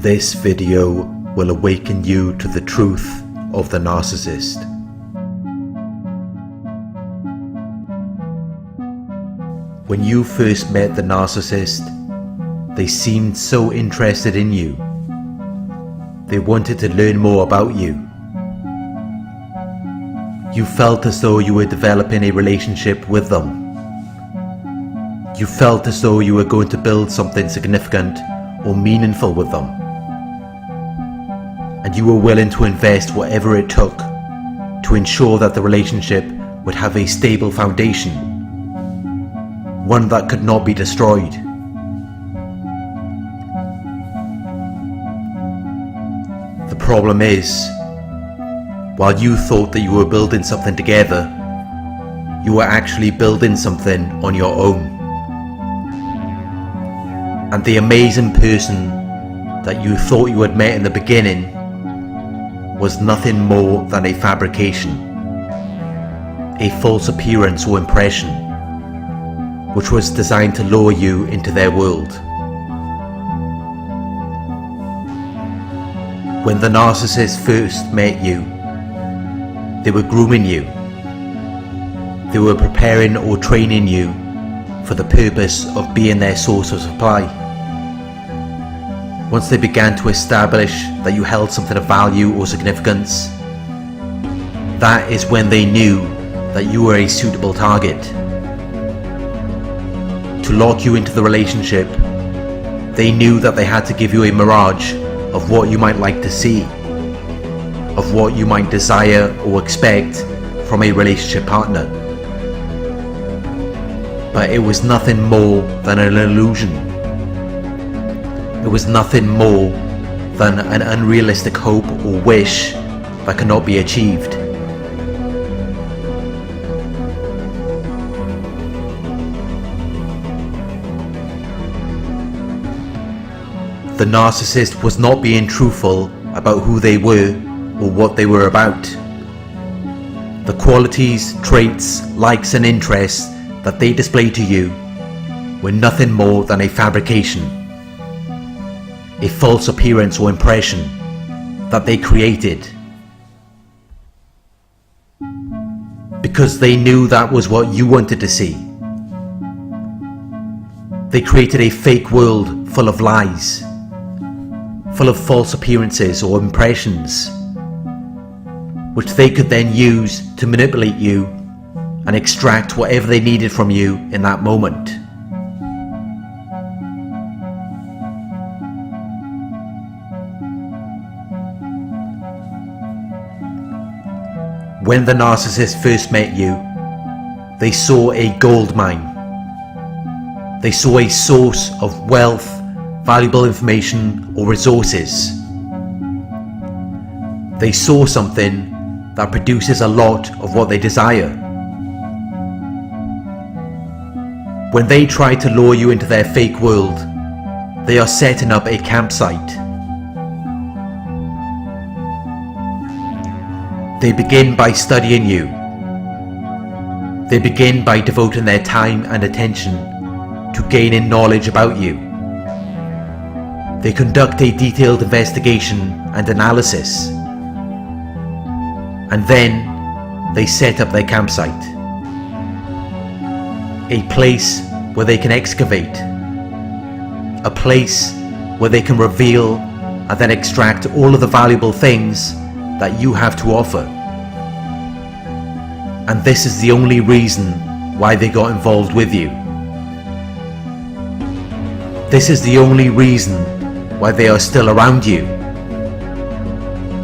This video will awaken you to the truth of the narcissist. When you first met the narcissist, they seemed so interested in you. They wanted to learn more about you. You felt as though you were developing a relationship with them. You felt as though you were going to build something significant or meaningful with them. And you were willing to invest whatever it took to ensure that the relationship would have a stable foundation, one that could not be destroyed. The problem is, while you thought that you were building something together, you were actually building something on your own. And the amazing person that you thought you had met in the beginning was nothing more than a fabrication, a false appearance or impression, which was designed to lure you into their world. When the narcissist first met you, they were grooming you. They were preparing or training you for the purpose of being their source of supply. Once they began to establish that you held something of value or significance, that is when they knew that you were a suitable target. To lock you into the relationship, they knew that they had to give you a mirage of what you might like to see, of what you might desire or expect from a relationship partner. But it was nothing more than an illusion. It was nothing more than an unrealistic hope or wish that cannot be achieved. The narcissist was not being truthful about who they were or what they were about. The qualities, traits, likes and interests that they displayed to you were nothing more than a fabrication, a false appearance or impression that they created, because they knew that was what you wanted to see. They created a fake world full of lies, full of false appearances or impressions, which they could then use to manipulate you and extract whatever they needed from you in that moment. When the narcissist first met you, they saw a gold mine. They saw a source of wealth, valuable information or resources. They saw something that produces a lot of what they desire. When they try to lure you into their fake world, they are setting up a campsite. They begin by studying you. They begin by devoting their time and attention to gaining knowledge about you. They conduct a detailed investigation and analysis. And then they set up their campsite. A place where they can excavate. A place where they can reveal and then extract all of the valuable things that you have to offer. And this is the only reason why they got involved with you. This is the only reason why they are still around you.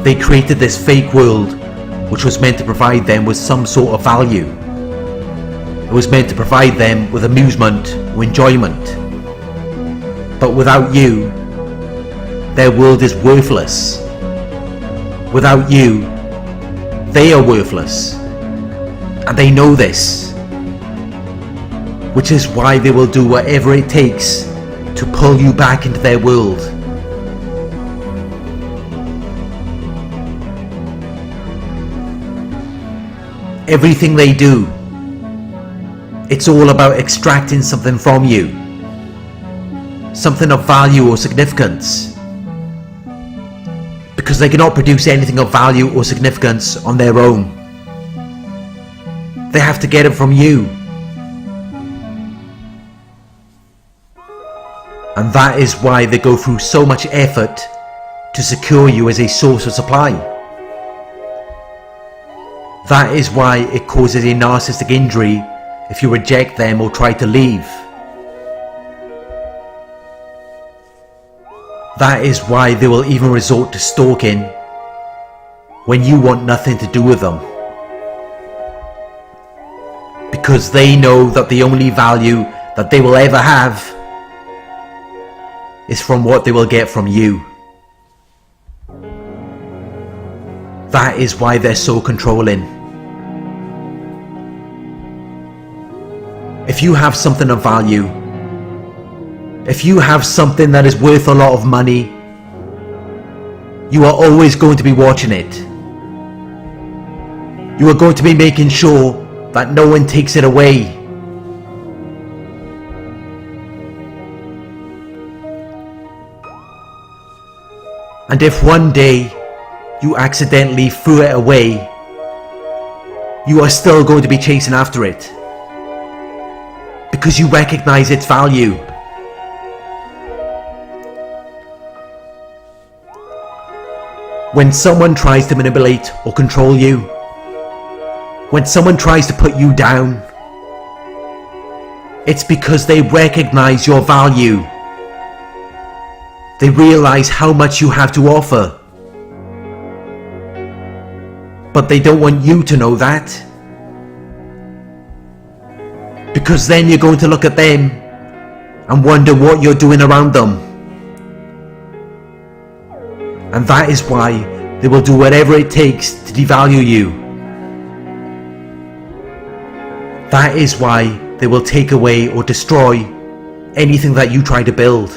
They created this fake world which was meant to provide them with some sort of value. It was meant to provide them with amusement or enjoyment. But without you, their world is worthless. Without you, they are worthless. And they know this. Which is why they will do whatever it takes to pull you back into their world. Everything they do, it's all about extracting something from you. Something of value or significance. because they cannot produce anything of value or significance on their own. They have to get it from you. And that is why they go through so much effort to secure you as a source of supply. That is why it causes a narcissistic injury if you reject them or try to leave. That is why they will even resort to stalking when you want nothing to do with them. Because they know that the only value that they will ever have is from what they will get from you. That is why they're so controlling. If you have something of value, if you have something that is worth a lot of money, you are always going to be watching it. You are going to be making sure that no one takes it away. And if one day you accidentally threw it away, you are still going to be chasing after it, because you recognize its value. When someone tries to manipulate or control you, when someone tries to put you down, it's because they recognize your value. They realize how much you have to offer. But they don't want you to know that. Because then you're going to look at them and wonder what you're doing around them. And that is why they will do whatever it takes to devalue you. That is why they will take away or destroy anything that you try to build.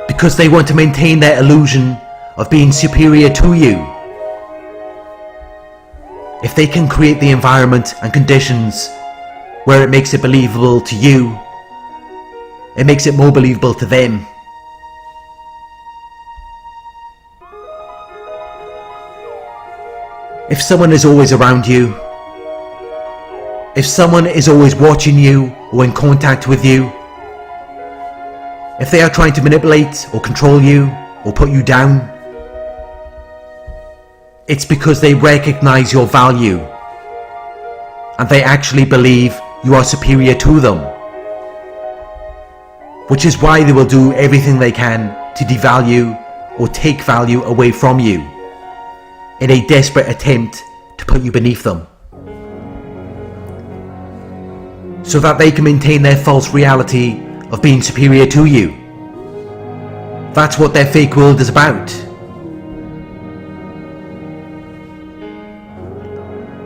Because they want to maintain their illusion of being superior to you. If they can create the environment and conditions where it makes it believable to you, it makes it more believable to them. If someone is always around you, if someone is always watching you or in contact with you, if they are trying to manipulate or control you or put you down, it's because they recognize your value and they actually believe you are superior to them. Which is why they will do everything they can to devalue or take value away from you in a desperate attempt to put you beneath them, so that they can maintain their false reality of being superior to you. That's what their fake world is about.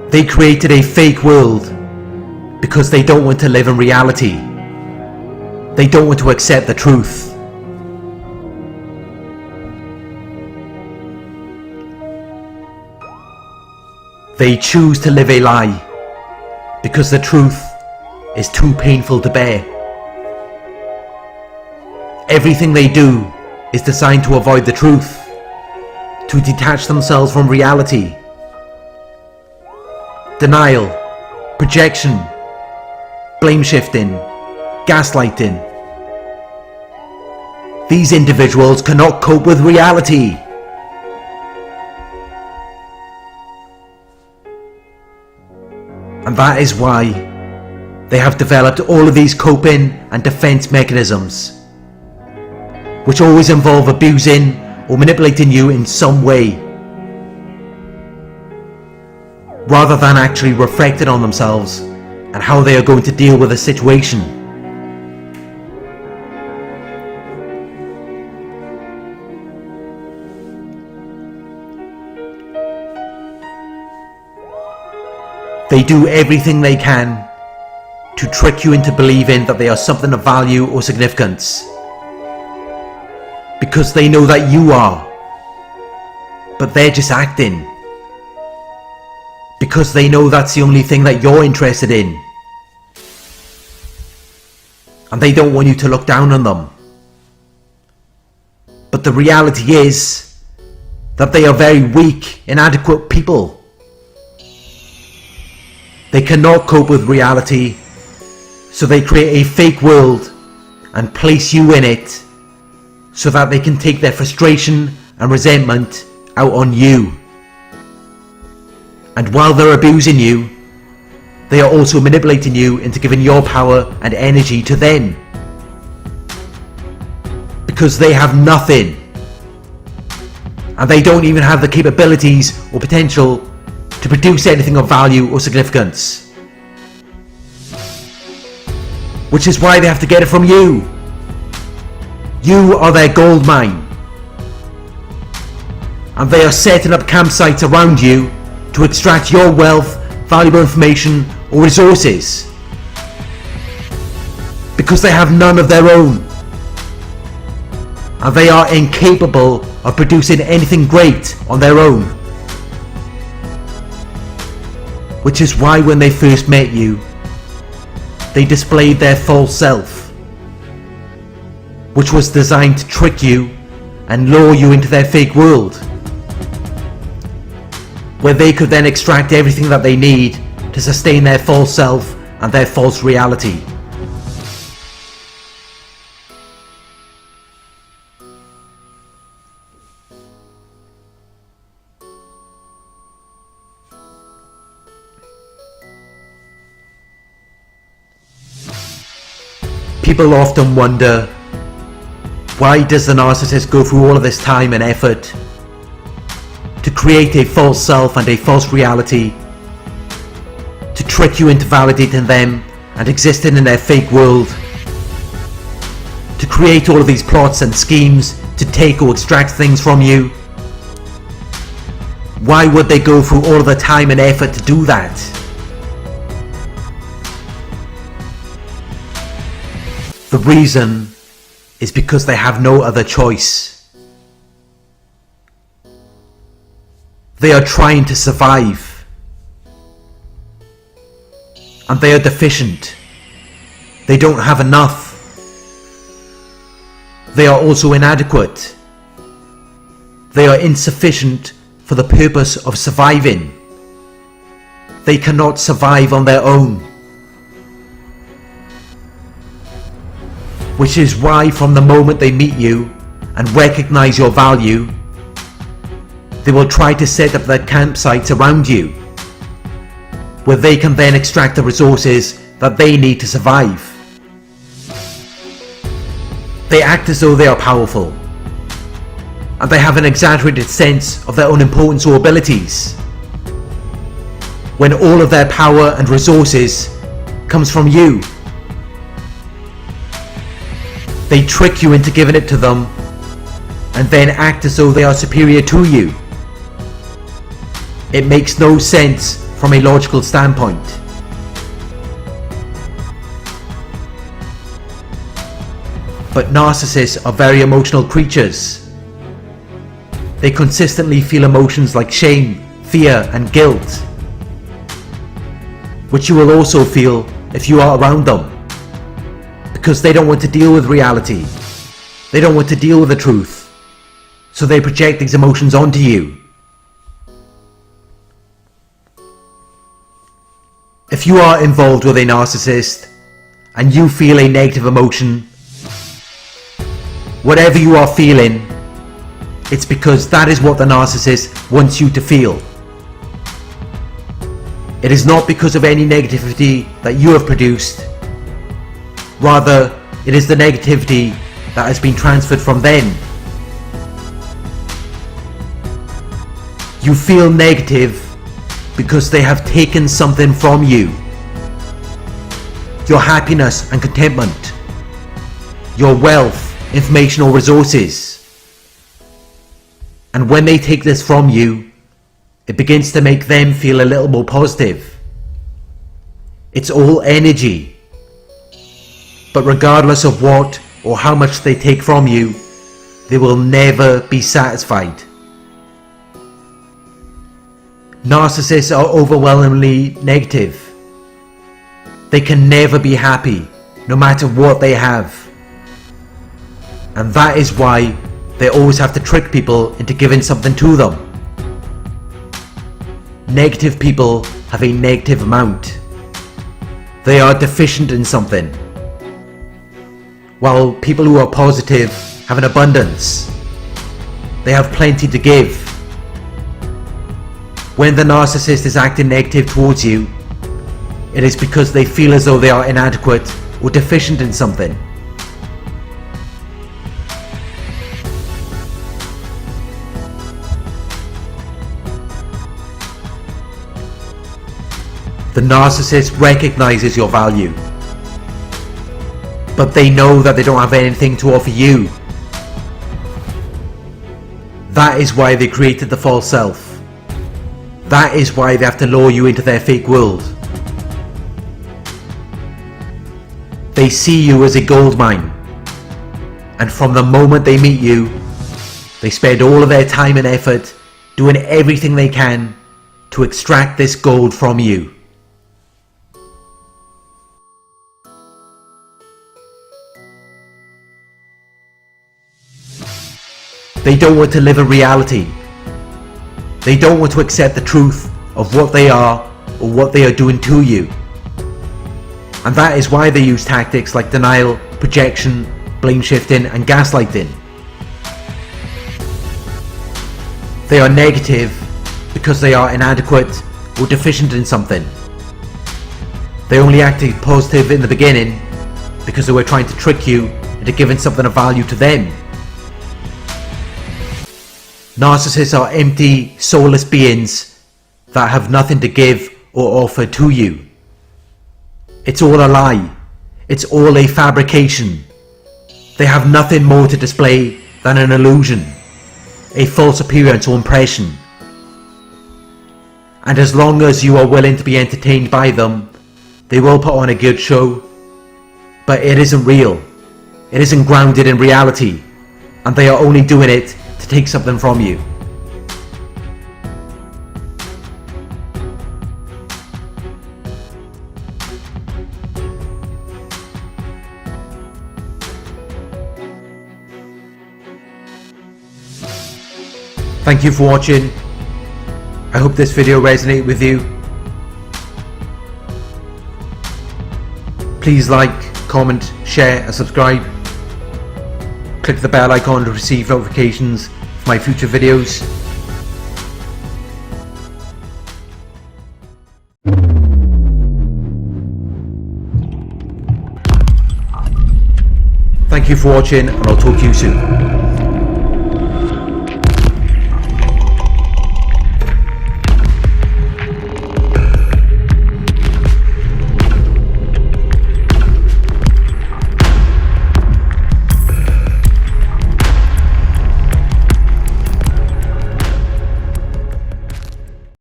They created a fake world because they don't want to live in reality. They don't want to accept the truth. They choose to live a lie because the truth is too painful to bear. Everything they do is designed to avoid the truth, to detach themselves from reality. Denial, projection, blame shifting, gaslighting. These individuals cannot cope with reality. And that is why they have developed all of these coping and defense mechanisms, which always involve abusing or manipulating you in some way, rather than actually reflecting on themselves and how they are going to deal with a situation. They do everything they can to trick you into believing that they are something of value or significance, because they know that you are, but they're just acting, because they know that's the only thing that you're interested in, and they don't want you to look down on them. But the reality is that they are very weak, inadequate people. They cannot cope with reality, so they create a fake world and place you in it so that they can take their frustration and resentment out on you. And while they're abusing you, they are also manipulating you into giving your power and energy to them. Because they have nothing. And they don't even have the capabilities or potential to produce anything of value or significance. Which is why they have to get it from you. You are their gold mine. And they are setting up campsites around you to extract your wealth, valuable information or resources. Because they have none of their own. And they are incapable of producing anything great on their own. Which is why when they first met you, they displayed their false self, which was designed to trick you and lure you into their fake world, where they could then extract everything that they need to sustain their false self and their false reality. People often wonder, why does the narcissist go through all of this time and effort to create a false self and a false reality, to trick you into validating them and existing in their fake world, to create all of these plots and schemes to take or extract things from you? Why would they go through all of the time and effort to do that? The reason is because they have no other choice. They are trying to survive. And they are deficient. They don't have enough. They are also inadequate. They are insufficient for the purpose of surviving. They cannot survive on their own. Which is why from the moment they meet you and recognize your value, they will try to set up their campsites around you, where they can then extract the resources that they need to survive. They act as though they are powerful, and they have an exaggerated sense of their own importance or abilities, when all of their power and resources comes from you. They trick you into giving it to them and then act as though they are superior to you. It makes no sense from a logical standpoint. But narcissists are very emotional creatures. They consistently feel emotions like shame, fear and guilt, which you will also feel if you are around them. Because they don't want to deal with reality. They don't want to deal with the truth. So they project these emotions onto you. If you are involved with a narcissist and you feel a negative emotion, whatever you are feeling, it's because that is what the narcissist wants you to feel. It is not because of any negativity that you have produced. Rather, it is the negativity that has been transferred from them. You feel negative because they have taken something from you. Your happiness and contentment. Your wealth, information or resources. And when they take this from you, it begins to make them feel a little more positive. It's all energy. But regardless of what or how much they take from you, they will never be satisfied. Narcissists are overwhelmingly negative. They can never be happy, no matter what they have. And that is why they always have to trick people into giving something to them. Negative people have a negative amount. They are deficient in something, while people who are positive have an abundance. They have plenty to give. When the narcissist is acting negative towards you, it is because they feel as though they are inadequate or deficient in something. The narcissist recognizes your value, but they know that they don't have anything to offer you. That is why they created the false self. That is why they have to lure you into their fake world. They see you as a gold mine, and from the moment they meet you, they spend all of their time and effort doing everything they can to extract this gold from you. They don't want to live in reality. They don't want to accept the truth of what they are or what they are doing to you. And that is why they use tactics like denial, projection, blame shifting and gaslighting. They are negative because they are inadequate or deficient in something. They only acted positive in the beginning because they were trying to trick you into giving something of value to them. Narcissists are empty, soulless beings that have nothing to give or offer to you. It's all a lie. It's all a fabrication. They have nothing more to display than an illusion, a false appearance or impression. And as long as you are willing to be entertained by them, they will put on a good show. But it isn't real. It isn't grounded in reality, and they are only doing it to take something from you. Thank you for watching. I hope this video resonated with you. Please like, comment, share and subscribe. Click the bell icon to receive notifications for my future videos. Thank you for watching, and I'll talk to you soon.